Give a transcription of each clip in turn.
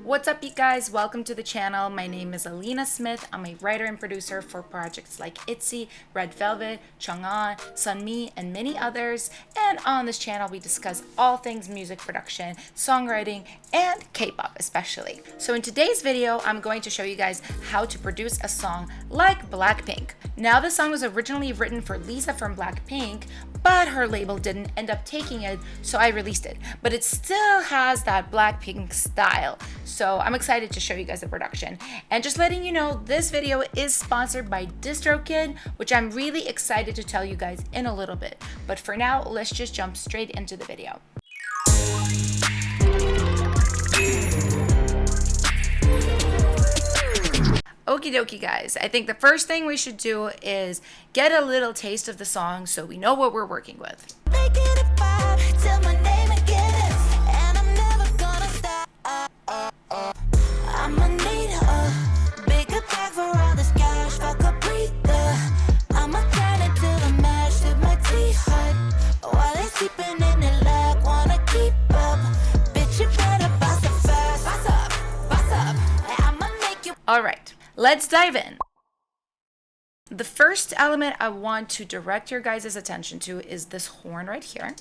What's up, you guys? Welcome to the channel. My name is Alina Smith. I'm a writer and producer for projects like ITZY, Red Velvet, Chang'an, Sunmi, and many others. And on this channel, we discuss all things music production, songwriting, and K-pop especially. So in today's video, I'm going to show you guys how to produce a song like Blackpink. Now, this song was originally written for Lisa from Blackpink, but her label didn't end up taking it, so I released it. But it still has that Blackpink style. So I'm excited to show you guys the production. And just letting you know, this video is sponsored by Distrovid, which I'm really excited to tell you guys in a little bit. But for now, let's just jump straight into the video. Okie dokie, guys. I think the first thing we should do is get a little taste of the song so we know what we're working with. I'ma need a bigger bag for all this cash, fuck a breather. I'ma turn it to a mash, sip my tea hot while it's sleeping in the lag, wanna keep up. Bitch, you better bust it fast. Bust up, I'ma make you. Alright, let's dive in. The first element I want to direct your guys' attention to is this horn right here.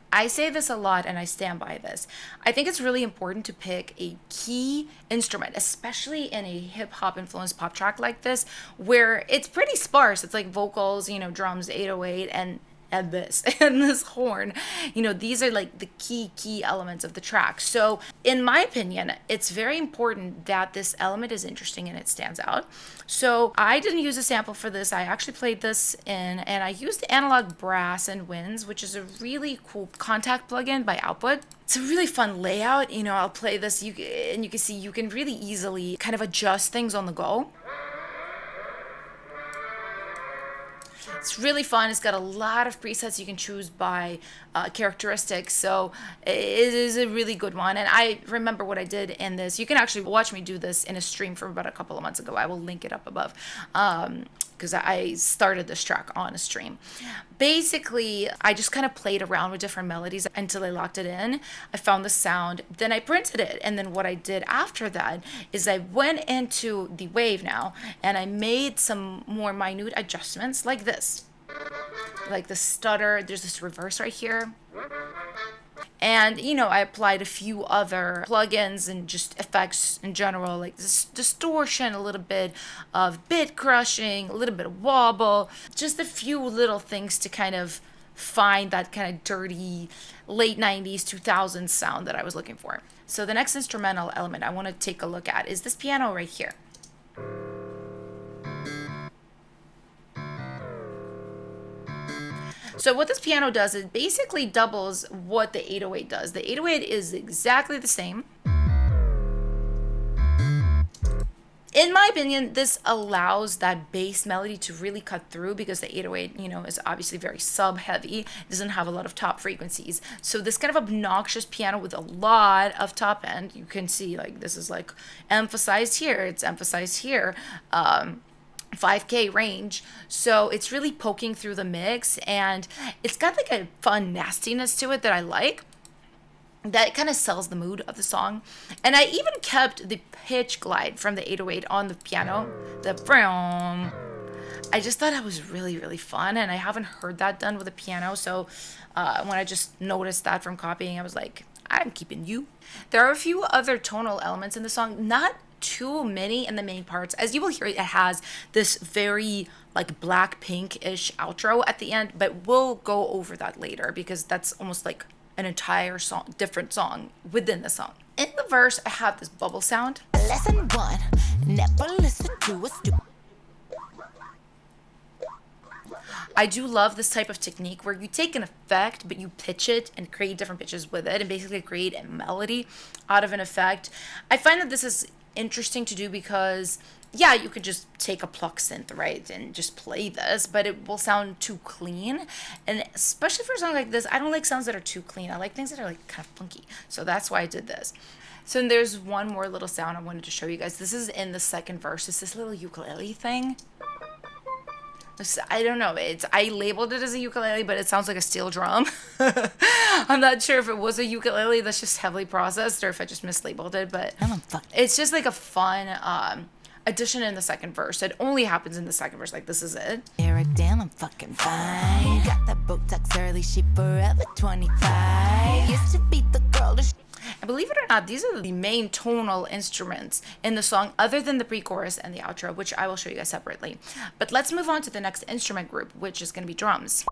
I say this a lot and I stand by this. I think it's really important to pick a key instrument, especially in a hip hop influenced pop track like this, where it's pretty sparse. It's like vocals, drums, 808, and this and this horn. These are like the key elements of the track. So in my opinion, it's very important that this element is interesting and it stands out. So I didn't use a sample for this. I actually played this in, and I used Analog Brass and Winds, which is a really cool contact plugin by Output. It's a really fun layout. I'll play this, and you can see you can really easily kind of adjust things on the go. It's really fun. It's got a lot of presets you can choose by characteristics, so it is a really good one. And I remember what I did in this. You can actually watch me do this in a stream from about a couple of months ago. I will link it up above because I started this track on a stream. Basically, I just kind of played around with different melodies until I locked it in. I found the sound, then I printed it, and then what I did after that is I went into the wave now, and I made some more minute adjustments like this. Like the stutter, there's this reverse right here. And, I applied a few other plugins and just effects in general, like this distortion, a little bit of bit crushing, a little bit of wobble, just a few little things to kind of find that kind of dirty late 90s, 2000s sound that I was looking for. So the next instrumental element I want to take a look at is this piano right here. So what this piano does is basically doubles what the 808 does. The 808 is exactly the same. In my opinion, this allows that bass melody to really cut through because the 808, is obviously very sub-heavy. It doesn't have a lot of top frequencies. So this kind of obnoxious piano with a lot of top end, you can see like this is like emphasized here, it's emphasized here. 5K range, so it's really poking through the mix, and it's got like a fun nastiness to it that I like, that kind of sells the mood of the song. And I even kept the pitch glide from the 808 on the piano, the vroom. I just thought that was really fun, and I haven't heard that done with a piano, so when I just noticed that from copying, I was like, I'm keeping you. There are a few other tonal elements in the song, not too many in the main parts. As you will hear, it has this very like Blackpink-ish outro at the end, but we'll go over that later because that's almost like an entire song, different song within the song. In the verse, I have this bubble sound. Lesson 1, never listen to a stupid. I do love this type of technique where you take an effect, but you pitch it and create different pitches with it and basically create a melody out of an effect. I find that this is interesting to do because, yeah, you could just take a pluck synth, right, and just play this, but it will sound too clean. And especially for a song like this, I don't like sounds that are too clean. I like things that are like kind of funky. So that's why I did this. So there's one more little sound I wanted to show you guys. This is in the second verse. It's this little ukulele thing. I don't know. I labeled it as a ukulele, but it sounds like a steel drum. I'm not sure if it was a ukulele that's just heavily processed or if I just mislabeled it, but it's just like a fun addition in the second verse. It only happens in the second verse. Like, this is it. Damn, I'm fucking fine. Got that Botox early, she forever 25. Used to be the girl that And believe it or not, these are the main tonal instruments in the song other than the pre-chorus and the outro, which I will show you guys separately. But let's move on to the next instrument group, which is going to be drums.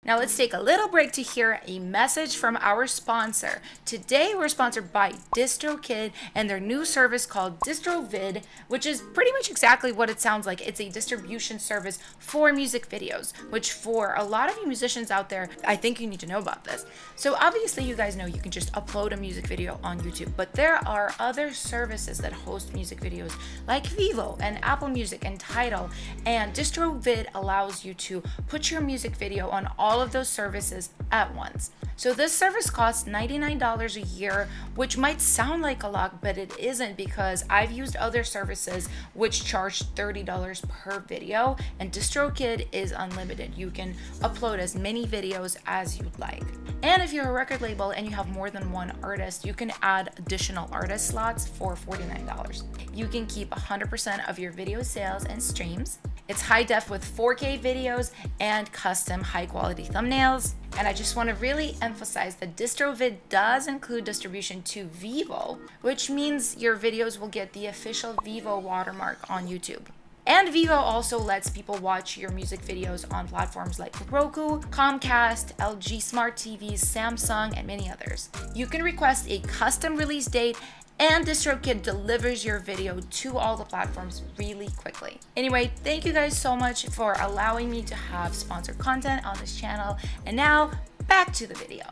Now let's take a little break to hear a message from our sponsor. Today we're sponsored by DistroKid and their new service called Distrovid, which is pretty much exactly what it sounds like. It's a distribution service for music videos, which for a lot of you musicians out there, I think you need to know about this. So obviously you guys know you can just upload a music video on YouTube, but there are other services that host music videos like Vivo and Apple Music and Tidal, and Distrovid allows you to put your music video on all of those services at once. So this service costs $99 a year, which might sound like a lot, but it isn't, because I've used other services which charge $30 per video, and DistroKid is unlimited. You can upload as many videos as you'd like. And if you're a record label and you have more than one artist, you can add additional artist slots for $49. You can keep 100% of your video sales and streams. It's high def with 4K videos and custom high quality thumbnails. And I just want to really emphasize that Distrovid does include distribution to Vivo, which means your videos will get the official Vivo watermark on YouTube. And Vivo also lets people watch your music videos on platforms like Roku, Comcast, LG Smart TVs, Samsung, and many others. You can request a custom release date, and DistroKid delivers your video to all the platforms really quickly. Anyway, thank you guys so much for allowing me to have sponsored content on this channel. And now, back to the video.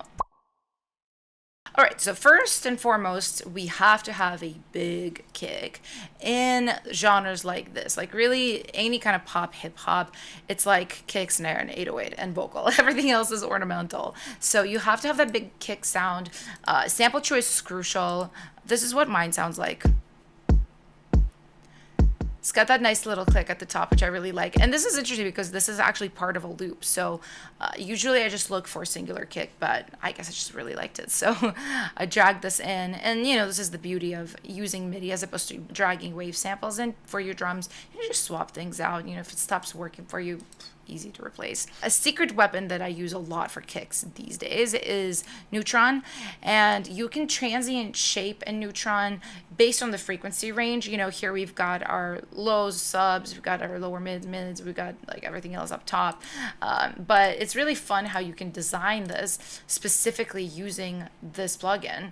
All right, so first and foremost, we have to have a big kick in genres like this. Like really any kind of pop, hip hop, it's like kick, snare, and 808 and vocal. Everything else is ornamental. So you have to have that big kick sound. Sample choice is crucial. This is what mine sounds like. It's got that nice little click at the top, which I really like. And this is interesting because this is actually part of a loop. So usually I just look for a singular kick, but I guess I just really liked it. So I dragged this in. And, you know, this is the beauty of using MIDI as opposed to dragging wave samples in for your drums. You just swap things out. You know, if it stops working for you, easy to replace. A secret weapon that I use a lot for kicks these days is neutron, and you can transient shape a neutron based on the frequency range. You know, here we've got our lows, subs, we've got our lower mids, we've got like everything else up top. But it's really fun how you can design this specifically using this plugin.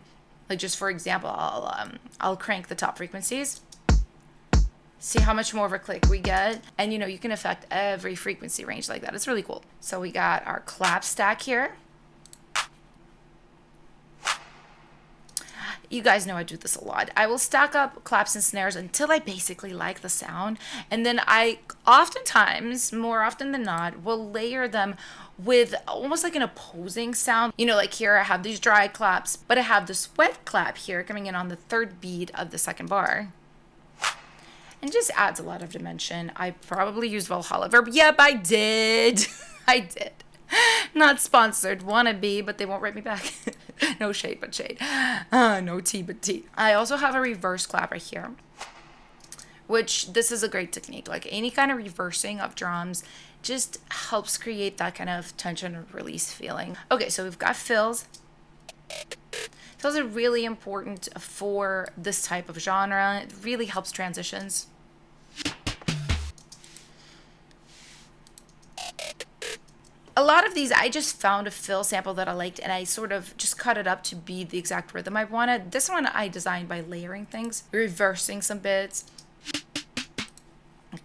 Like just for example, I'll crank the top frequencies. See how much more of a click we get. And you know, you can affect every frequency range like that. It's really cool. So we got our clap stack here. You guys know I do this a lot. I will stack up claps and snares until I basically like the sound. And then I oftentimes, more often than not, will layer them with almost like an opposing sound. You know, like here I have these dry claps, but I have this wet clap here coming in on the third beat of the second bar. And just adds a lot of dimension. I probably used Valhalla Verb. Yep, I did. I did. Not sponsored. Wanna be, but they won't write me back. No shade, but shade. No tea, but tea. I also have a reverse clap right here, which this is a great technique. Like any kind of reversing of drums just helps create that kind of tension and release feeling. Okay, so we've got fills. Fills are really important for this type of genre. It really helps transitions. A lot of these, I just found a fill sample that I liked and I sort of just cut it up to be the exact rhythm I wanted. This one I designed by layering things, reversing some bits.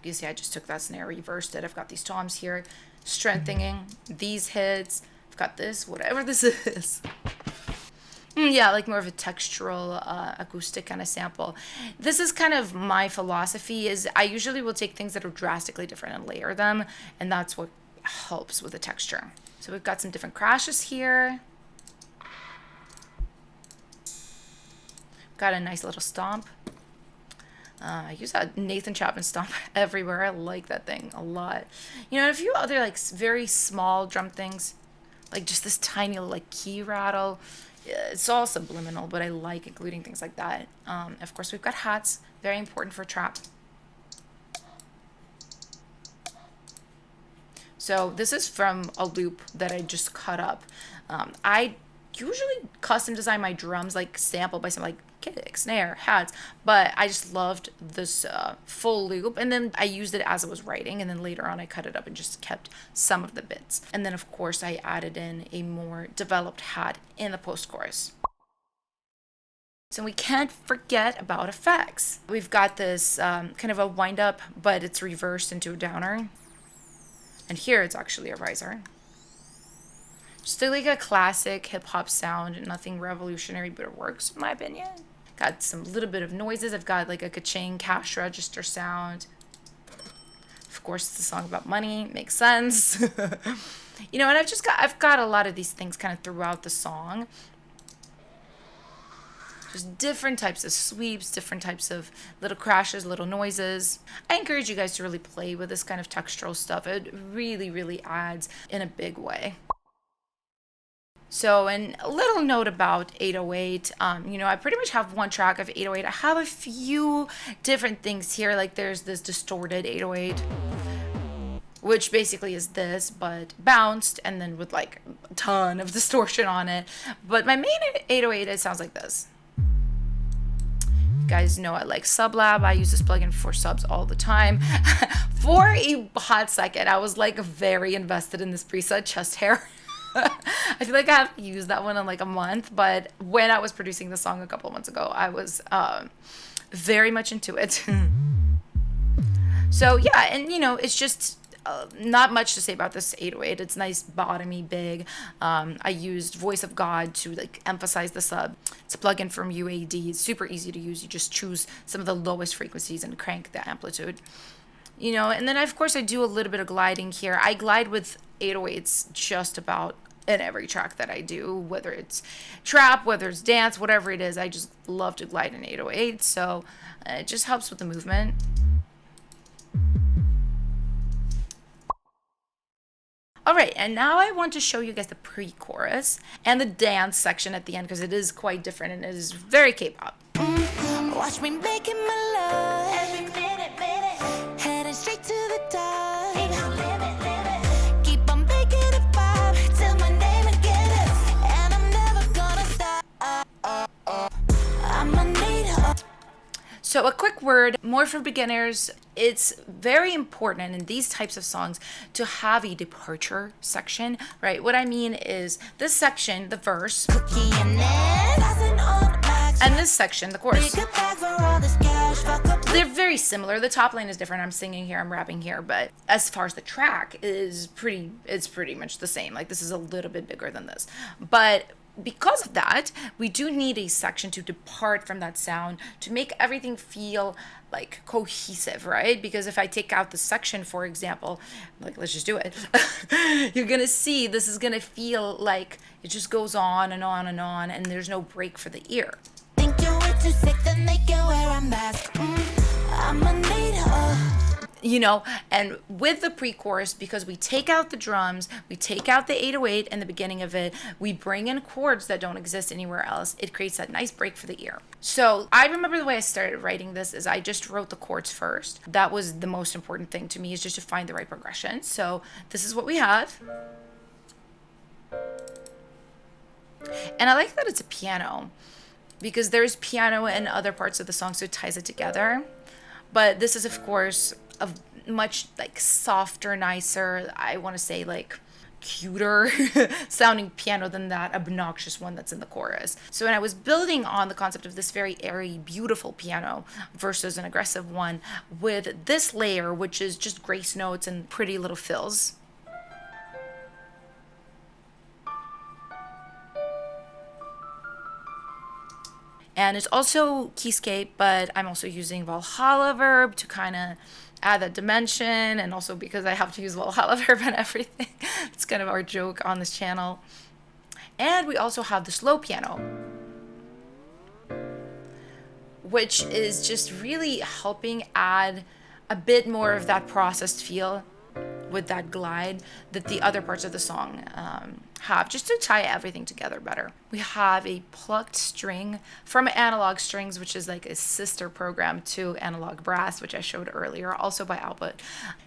You see, I just took that snare, reversed it. I've got these toms here, strengthening these hits. I've got this, whatever this is. Yeah, like more of a textural, acoustic kind of sample. This is kind of my philosophy, is I usually will take things that are drastically different and layer them, and that's what helps with the texture. So we've got some different crashes here. Got a nice little stomp. I use that Nathan Chapman stomp everywhere. I like that thing a lot. You know, and a few other like very small drum things, like just this tiny little like key rattle. It's all subliminal, but I like including things like that. Of course, we've got hats, very important for trap. So this is from a loop that I just cut up. I usually custom design my drums like sampled by some like kick, snare, hats, but I just loved this full loop, and then I used it as I was writing, and then later on I cut it up and just kept some of the bits. And then of course I added in a more developed hat in the post-chorus. So we can't forget about effects. We've got this kind of a wind up, but it's reversed into a downer. And here it's actually a riser. Just like a classic hip-hop sound, nothing revolutionary, but it works in my opinion. Got some little bit of noises. I've got like a ka-ching cash register sound. Of course, it's a song about money, makes sense. You know, and I've got a lot of these things kind of throughout the song. Just different types of sweeps, different types of little crashes, little noises. I encourage you guys to really play with this kind of textural stuff. It really, really adds in a big way. So, and a little note about 808, you know, I pretty much have one track of 808. I have a few different things here, like there's this distorted 808, which basically is this, but bounced, and then with like a ton of distortion on it. But my main 808, it sounds like this. You guys know I like Sublab. I use this plugin for subs all the time. For a hot second, I was like very invested in this preset, chest hair. I feel like I haven't used that one in like a month, but when I was producing the song a couple of months ago, I was very much into it. So yeah, and you know, it's just not much to say about this 808. It's nice, bottomy, big. I used Voice of God to like emphasize the sub. It's a plugin from UAD. It's super easy to use. You just choose some of the lowest frequencies and crank the amplitude. You know, and then of course I do a little bit of gliding here. I glide with 808s just about in every track that I do, whether it's trap, whether it's dance, whatever it is. I just love to glide in 808, so it just helps with the movement. All right, and now I want to show you guys the pre-chorus and the dance section at the end, because it is quite different and it is very K-pop. Watch me making my love every minute, heading straight to the top. Keep on making it pop till my name again is, and I'm never gonna stop. I'ma need her. So a quick word, more for beginners. It's very important in these types of songs to have a departure section, right? What I mean is this section, the verse, and this section, the chorus. They're very similar. The top line is different. I'm singing here, I'm rapping here, but as far as the track it's pretty much the same. Like this is a little bit bigger than this. But because of that, we do need a section to depart from that sound to make everything feel like cohesive, right? Because if I take out the section, for example, like let's just do it, you're gonna see this is gonna feel like it just goes on and on and on, and there's no break for the ear. Think you're way too sick to make it wear a mask. I'ma need her. You know, and with the pre-chorus, because we take out the drums, we take out the 808 in the beginning of it, we bring in chords that don't exist anywhere else, it creates that nice break for the ear. So I remember the way I started writing this is I just wrote the chords first. That was the most important thing to me, is just to find the right progression. So this is what we have. And I like that it's a piano, because there's piano in other parts of the song, so it ties it together. But this is, of course, a much like softer, nicer, I want to say like cuter sounding piano than that obnoxious one that's in the chorus. So when I was building on the concept of this very airy, beautiful piano versus an aggressive one with this layer, which is just grace notes and pretty little fills. And it's also keyscape, but I'm also using Valhalla verb to kind of add that dimension, and also because I have to use Valhalla verb and everything. It's kind of our joke on this channel. And we also have the slow piano, which is just really helping add a bit more of that processed feel with that glide that the other parts of the song have, just to tie everything together better. We have a plucked string from Analog Strings, which is like a sister program to Analog Brass, which I showed earlier, also by Output.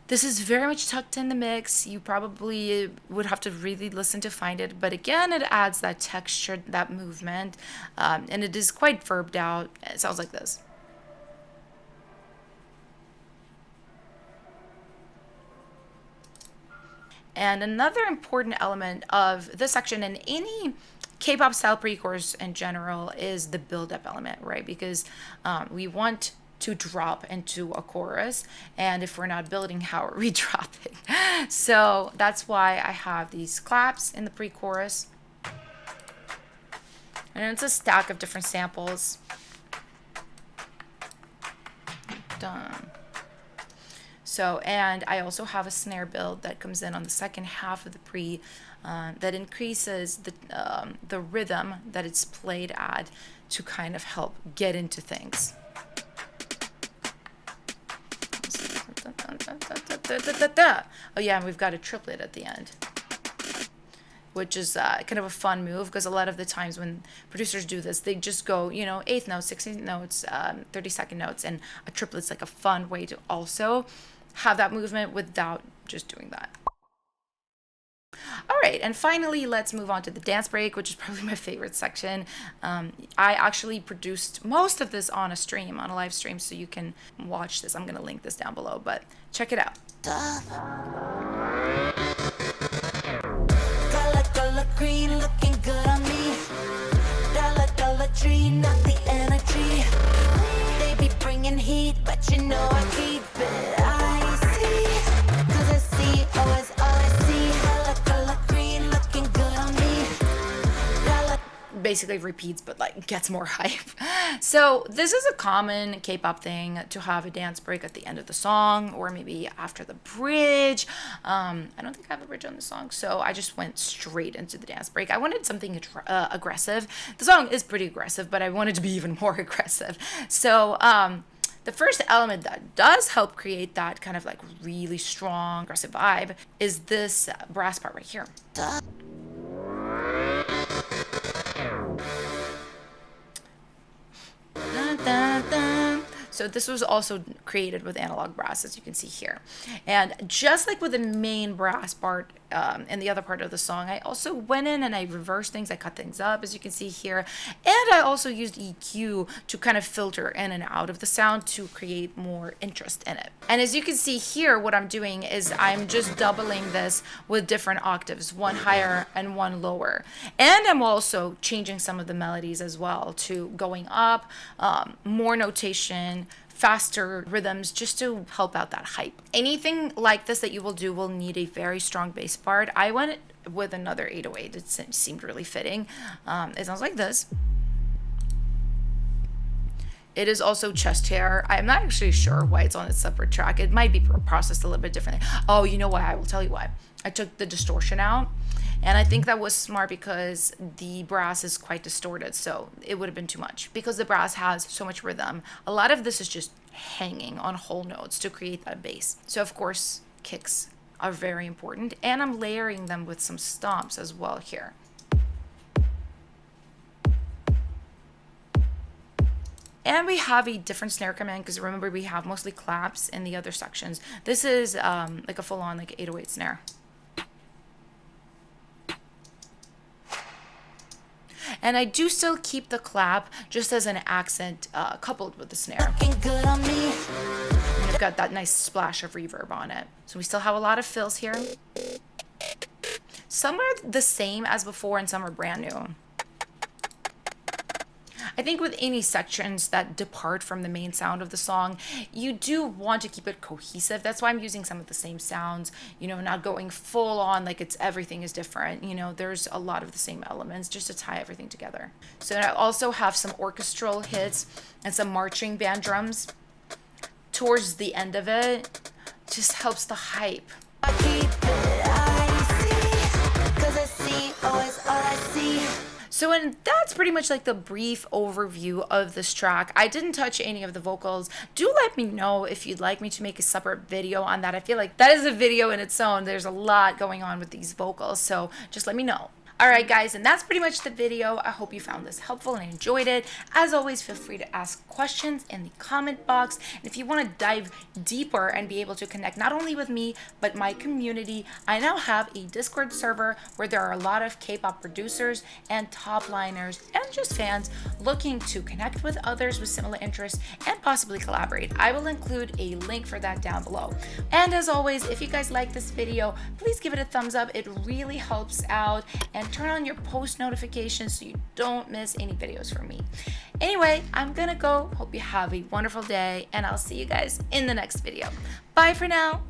This is very much tucked in the mix. You probably would have to really listen to find it, but again, it adds that texture, that movement, and it is quite verbed out. It sounds like this. And another important element of this section and any K-pop style pre-chorus in general is the build-up element, right? Because we want to drop into a chorus, and if we're not building, how are we dropping? So that's why I have these claps in the pre-chorus. And it's a stack of different samples. Done. So, and I also have a snare build that comes in on the second half of the pre that increases the rhythm that it's played at to kind of help get into things. Oh yeah, and we've got a triplet at the end, which is kind of a fun move, because a lot of the times when producers do this, they just go, you know, 8th notes, 16th notes, 32nd notes, and a triplet's like a fun way to also have that movement without just doing that. All right, and finally, let's move on to the dance break, which is probably my favorite section. I actually produced most of this on a stream, on a live stream, so you can watch this. I'm going to link this down below, but check it out. Color green looking good on me. Dollar tree, not the energy. They be bringing heat, but you know I keep it icy. 'Cause I see, always all I see. Color green looking good on me. Basically repeats, but like gets more hype. So this is a common K-pop thing, to have a dance break at the end of the song, or maybe after the bridge. I don't think I have a bridge on the song, so I just went straight into the dance break. I wanted something aggressive. The song is pretty aggressive, but I wanted to be even more aggressive. So the first element that does help create that kind of like really strong aggressive vibe is this brass part right here. Dun, dun, dun. So this was also created with analog brass, as you can see here. And just like with the main brass part and the other part of the song, I also went in and I reversed things. I cut things up, as you can see here. And I also used EQ to kind of filter in and out of the sound to create more interest in it. And as you can see here, what I'm doing is I'm just doubling this with different octaves, one higher and one lower. And I'm also changing some of the melodies as well to going up, more notation, faster rhythms, just to help out that hype. Anything like this that you will do will need a very strong bass part. I went with another 808. It seemed really fitting. It sounds like this. It is also chest hair. I'm not actually sure why it's on a separate track. It might be processed a little bit differently. Oh, you know why? I will tell you why. I took the distortion out, and I think that was smart because the brass is quite distorted, so it would have been too much. Because the brass has so much rhythm, a lot of this is just hanging on whole notes to create that bass. So of course, kicks are very important, and I'm layering them with some stomps as well here. And we have a different snare command, because remember we have mostly claps in the other sections. This is like a full-on like 808 snare. And I do still keep the clap just as an accent coupled with the snare. Good on me. And we've got that nice splash of reverb on it. So we still have a lot of fills here. Some are the same as before and some are brand new. I think with any sections that depart from the main sound of the song, you do want to keep it cohesive. That's why I'm using some of the same sounds, you know, not going full on like it's everything is different. You know, there's a lot of the same elements just to tie everything together. So I also have some orchestral hits and some marching band drums towards the end of it. Just helps the hype. I keep it icy. 'Cause I see, always all I see. So So, and that's pretty much like the brief overview of this track. I didn't touch any of the vocals. Do let me know if you'd like me to make a separate video on that. I feel like that is a video in its own. There's a lot going on with these vocals, so just let me know. Alright guys, and that's pretty much the video. I hope you found this helpful and enjoyed it. As always, feel free to ask questions in the comment box. And if you want to dive deeper and be able to connect not only with me, but my community, I now have a Discord server where there are a lot of K-pop producers and top liners and just fans looking to connect with others with similar interests and possibly collaborate. I will include a link for that down below. And as always, if you guys like this video, please give it a thumbs up. It really helps out. And turn on your post notifications so you don't miss any videos from me. Anyway, I'm gonna go. Hope you have a wonderful day, and I'll see you guys in the next video. Bye for now.